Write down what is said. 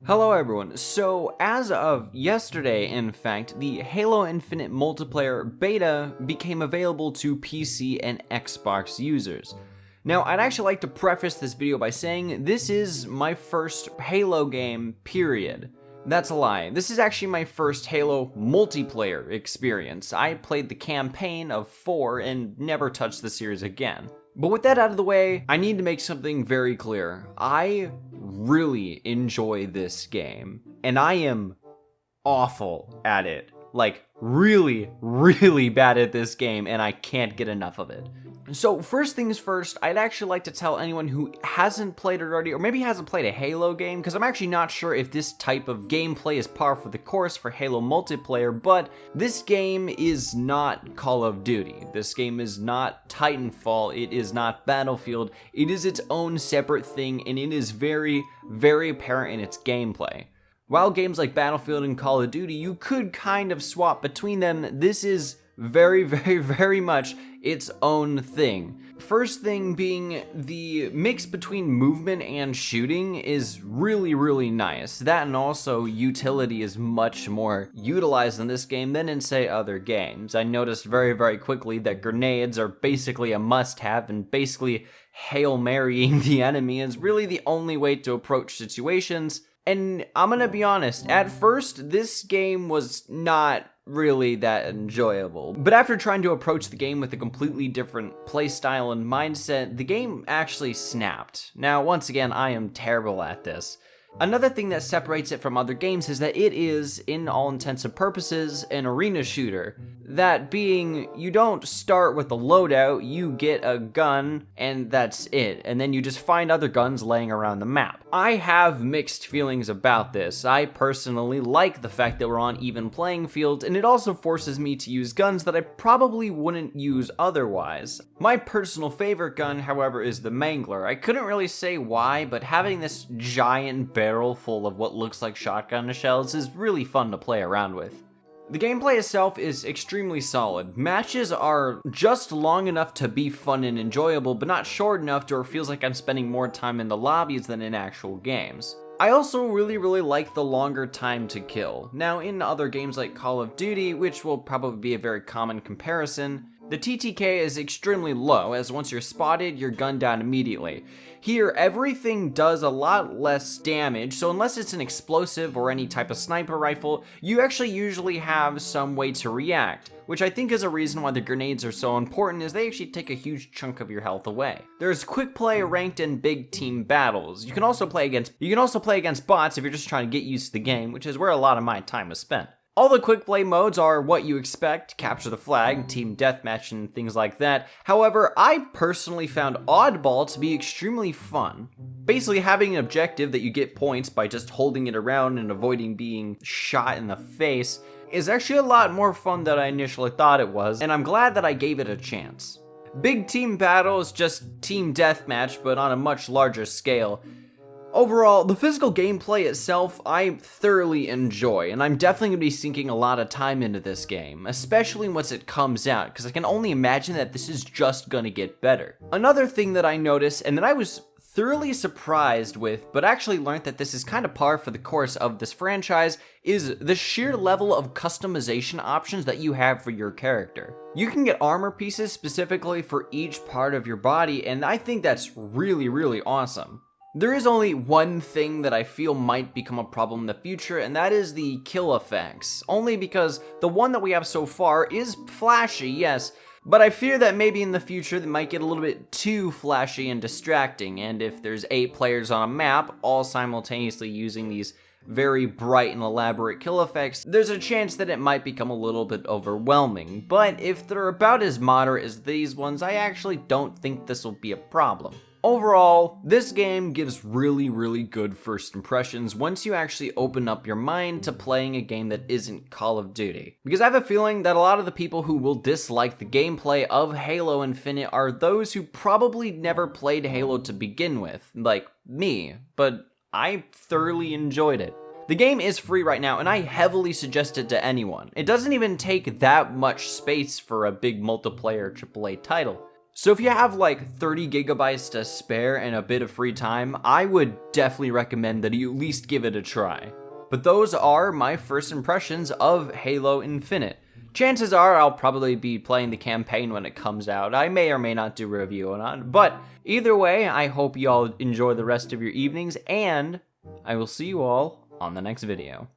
Hello everyone, so as of yesterday in fact, the Halo Infinite multiplayer beta became available to PC and Xbox users. Now I'd actually like to preface this video by saying this is my first Halo game, period. That's a lie. This is actually my first Halo multiplayer experience. I played the campaign of 4 and never touched the series again. But with that out of the way, I need to make something very clear. I really enjoy this game, and I am awful at it. Like, really, really bad at this game, and I can't get enough of it. So first things first, I'd actually like to tell anyone who hasn't played it already, or maybe hasn't played a Halo game, because I'm actually not sure if this type of gameplay is par for the course for Halo multiplayer, but this game is not Call of Duty. This game is not Titanfall. It is not Battlefield. It is its own separate thing, and it is very, very apparent in its gameplay. While games like Battlefield and Call of Duty, you could kind of swap between them, this is very, very, very much its own thing. First thing being, the mix between movement and shooting is really, really nice. That and also utility is much more utilized in this game than in, say, other games. I noticed very, very quickly that grenades are basically a must-have, and basically Hail Marying the enemy is really the only way to approach situations. And I'm gonna be honest, at first, this game was not really that enjoyable. But after trying to approach the game with a completely different playstyle and mindset, the game actually snapped. Now, once again, I am terrible at this. Another thing that separates it from other games is that it is, in all intents and purposes, an arena shooter. That being, you don't start with a loadout, you get a gun, and that's it, and then you just find other guns laying around the map. I have mixed feelings about this. I personally like the fact that we're on even playing fields, and it also forces me to use guns that I probably wouldn't use otherwise. My personal favorite gun, however, is the Mangler. I couldn't really say why, but having this giant barrel full of what looks like shotgun shells is really fun to play around with. The gameplay itself is extremely solid. Matches are just long enough to be fun and enjoyable, but not short enough to where it feels like I'm spending more time in the lobbies than in actual games. I also really like the longer time to kill. Now, in other games like Call of Duty, which will probably be a very common comparison, the TTK is extremely low, as once you're spotted, you're gunned down immediately. Here, everything does a lot less damage, so unless it's an explosive or any type of sniper rifle, you actually usually have some way to react, which I think is a reason why the grenades are so important, is they actually take a huge chunk of your health away. There's quick play, ranked, and big team battles. You can also play against bots if you're just trying to get used to the game, which is where a lot of my time is spent. All the quick play modes are what you expect, capture the flag, team deathmatch, and things like that. However, I personally found Oddball to be extremely fun. Basically having an objective that you get points by just holding it around and avoiding being shot in the face is actually a lot more fun than I initially thought it was, and I'm glad that I gave it a chance. Big team battle is just team deathmatch, but on a much larger scale. Overall, the physical gameplay itself, I thoroughly enjoy, and I'm definitely going to be sinking a lot of time into this game, especially once it comes out, because I can only imagine that this is just going to get better. Another thing that I noticed, and that I was thoroughly surprised with, but actually learned that this is kind of par for the course of this franchise, is the sheer level of customization options that you have for your character. You can get armor pieces specifically for each part of your body, and I think that's really awesome. There is only one thing that I feel might become a problem in the future, and that is the kill effects. Only because the one that we have so far is flashy, yes, but I fear that maybe in the future they might get a little bit too flashy and distracting, and if there's 8 players on a map, all simultaneously using these very bright and elaborate kill effects, there's a chance that it might become a little bit overwhelming. But if they're about as moderate as these ones, I actually don't think this will be a problem. Overall, this game gives really good first impressions once you actually open up your mind to playing a game that isn't Call of Duty. Because I have a feeling that a lot of the people who will dislike the gameplay of Halo Infinite are those who probably never played Halo to begin with, like me, but I thoroughly enjoyed it. The game is free right now, and I heavily suggest it to anyone. It doesn't even take that much space for a big multiplayer AAA title. So if you have like 30 gigabytes to spare and a bit of free time, I would definitely recommend that you at least give it a try. But those are my first impressions of Halo Infinite. Chances are I'll probably be playing the campaign when it comes out. I may or may not do a review on it, but either way, I hope you all enjoy the rest of your evenings, and I will see you all on the next video.